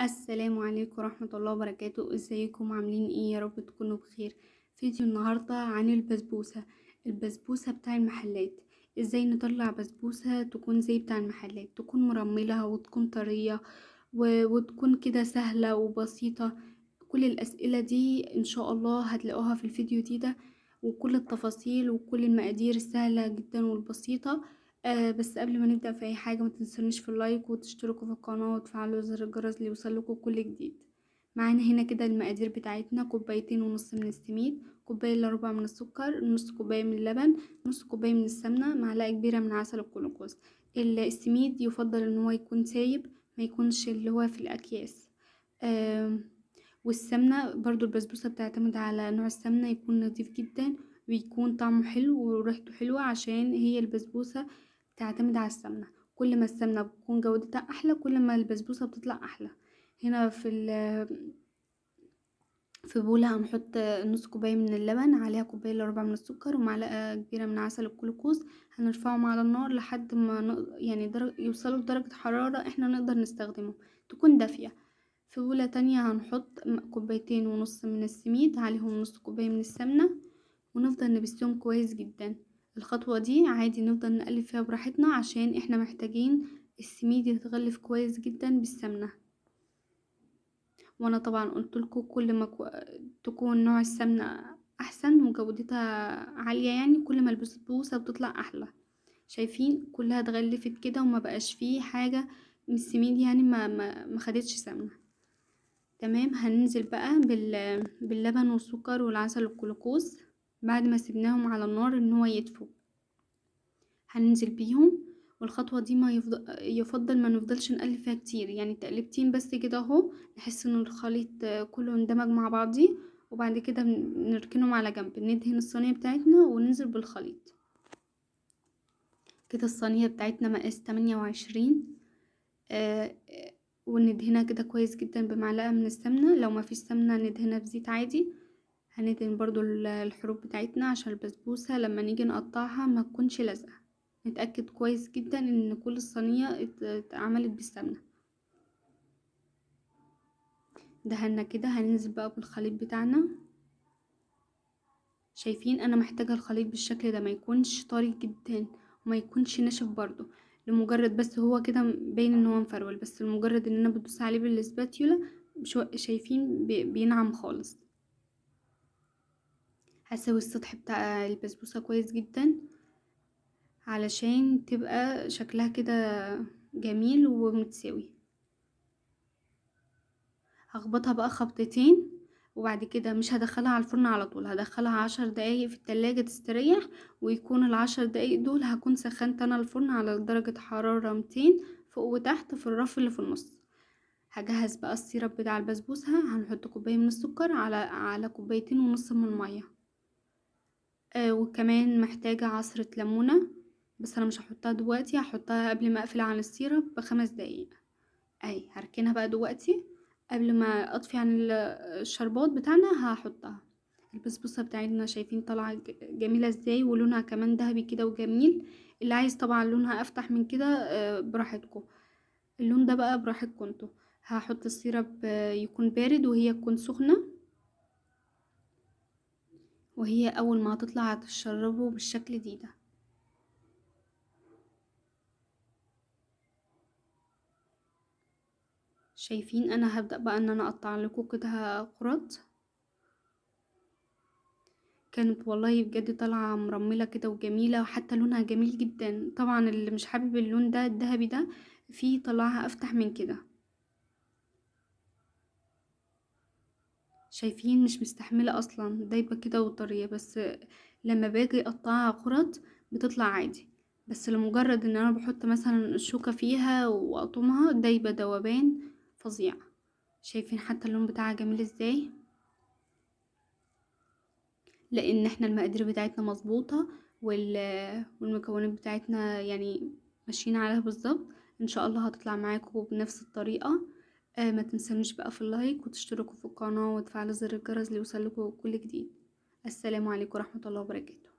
السلام عليكم ورحمة الله وبركاته. ازيكم عاملين ايه؟ يا رب تكونوا بخير. فيديو النهاردة عن البسبوسة بتاع المحلات. ازاي نطلع بسبوسة تكون زي بتاع المحلات، تكون مرملة وتكون طرية وتكون كده سهلة وبسيطة. كل الأسئلة دي ان شاء الله هتلاقوها في الفيديو ده، وكل التفاصيل وكل المقادير السهلة جدا والبسيطة. بس قبل ما نبدأ في اي حاجة، ما تنسونيش في اللايك وتشتركوا في القناة وتفعلوا زر الجرس ليوصلكوا كل جديد. معانا هنا كده المقادير بتاعتنا: كوبايتين ونص من السميد، كوباية الا ربع من السكر، نص كوباية من اللبن، نص كوباية من السمنة، معلقة كبيرة من عسل الجلوكوز. السميد يفضل ان هو يكون سايب، ما يكونش اللي هو في الاكياس. آم، والسمنة برضو البسبوسة بتعتمد على نوع السمنة، يكون نظيف جدا ويكون طعمه حلو وريحته حلوة، عشان هي البسبوسة بتعتمد على السمنة. كل ما السمنة بتكون جودتها احلى، كل ما البسبوسة بتطلع احلى. هنا في بولة هنحط نص كوباية من اللبن، عليها كوباية الا ربع من السكر، ومعلقة كبيرة من عسل الجلوكوز. هنرفعهم على النار لحد ما يعني يوصلوا لدرجة حرارة احنا نقدر نستخدمهم، تكون دافية. في بولة تانية هنحط كوبايتين ونص من السميد، عليهم نص كوباية من السمنة، ونفضل نبسهم كويس جدا. الخطوة دي عادي نفضل نقلب فيها براحتنا، عشان احنا محتاجين السميد يتغلف كويس جدا بالسمنة. وانا طبعا قلتلكوا كل ما تكون نوع السمنة احسن وجودتها عالية، يعني كل ما البسبوسة بتطلع احلى. شايفين كلها اتغلفت كده وما بقاش فيه حاجة من السميد، يعني ما خدتش سمنة. تمام. هننزل بقى باللبن والسكر والعسل والجلوكوز بعد ما سيبناهم على النار ان هو يدفوا. هننزل بيهم، والخطوة دي ما يفضل ما نفضلش نقلب فيها كتير، يعني تقلبتين بس كده اهو، نحس ان الخليط كله اندمج مع بعضيه. وبعد كده نركنهم على جنب، ندهن الصينية بتاعتنا وننزل بالخليط. كده الصينية بتاعتنا مقاس 28. وندهنها كده كويس جدا بمعلقة من السمنة، لو ما فيش سمنة ندهنها بزيت عادي. هندهن برضو الحروف بتاعتنا عشان البسبوسة لما نيجي نقطعها ما تكونش لازقة. نتأكد كويس جدا ان كل الصينية اتعملت بالسمنة. دهنا كده، هننزل بقى بالخليط بتاعنا. شايفين انا محتاجة الخليط بالشكل ده، ما يكونش طري جدا وما يكونش ناشف برضو، لمجرد بس هو كده باين ان هو مفرول، بس لمجرد ان انا بدوس عليه بالسباتيولا شايفين بينعم خالص. هسوي السطح بتاع البسبوسة كويس جدا علشان تبقى شكلها كده جميل ومتساوي. هخبطها بقى خبطتين، وبعد كده مش هدخلها على الفرن على طول، هدخلها 10 دقايق في التلاجة تستريح. ويكون ال10 دقايق دول هكون سخنت انا الفرن على درجة حرارة 200 فوق وتحت في الرف اللي في النص. هجهز بقى السيرب بتاع البسبوسة، هنحط كوباية من السكر على كوبايتين ونص من المية. وكمان محتاجة عصرة ليمونة، بس انا مش هحطها دلوقتي، هحطها قبل ما اقفل عن السيرب ب5 دقايق. اهي هركنها بقى دلوقتي. قبل ما اطفي عن الشربات بتاعنا هحطها. البسبوسه بتاعتنا شايفين طالعه جميله ازاي، ولونها كمان ذهبي كده وجميل. اللي عايز طبعا لونها افتح من كده براحتكم، اللون ده بقى براحتكم انتوا. هحط السيرب يكون بارد وهي تكون سخنه، وهي اول ما هتطلع هتشربه بالشكل ده. شايفين انا هبدأ بقى ان انا اقطع لكم كده كرات. كانت والله بجد طالعة مرملة كده وجميلة، وحتى لونها جميل جدا. طبعا اللي مش حابب اللون ده الذهبي ده، فيه طلعها افتح من كده. شايفين مش مستحملة اصلا، دايبة كده وطرية، بس لما باجي اقطعها كرات بتطلع عادي. بس لمجرد ان انا بحط مثلا الشوكة فيها واقطمها، دايبة دوبان فظيع. شايفين حتى اللون بتاعها جميل ازاي، لان احنا المقادير بتاعتنا مظبوطة، والمكونات بتاعتنا يعني ماشيين عليها بالظبط. ان شاء الله هتطلع معاكم بنفس الطريقة. ما تنسونيش بقى في اللايك وتشتركوا في القناة وتفعلوا زر الجرس ليوصلكوا كل جديد. السلام عليكم ورحمة الله وبركاته.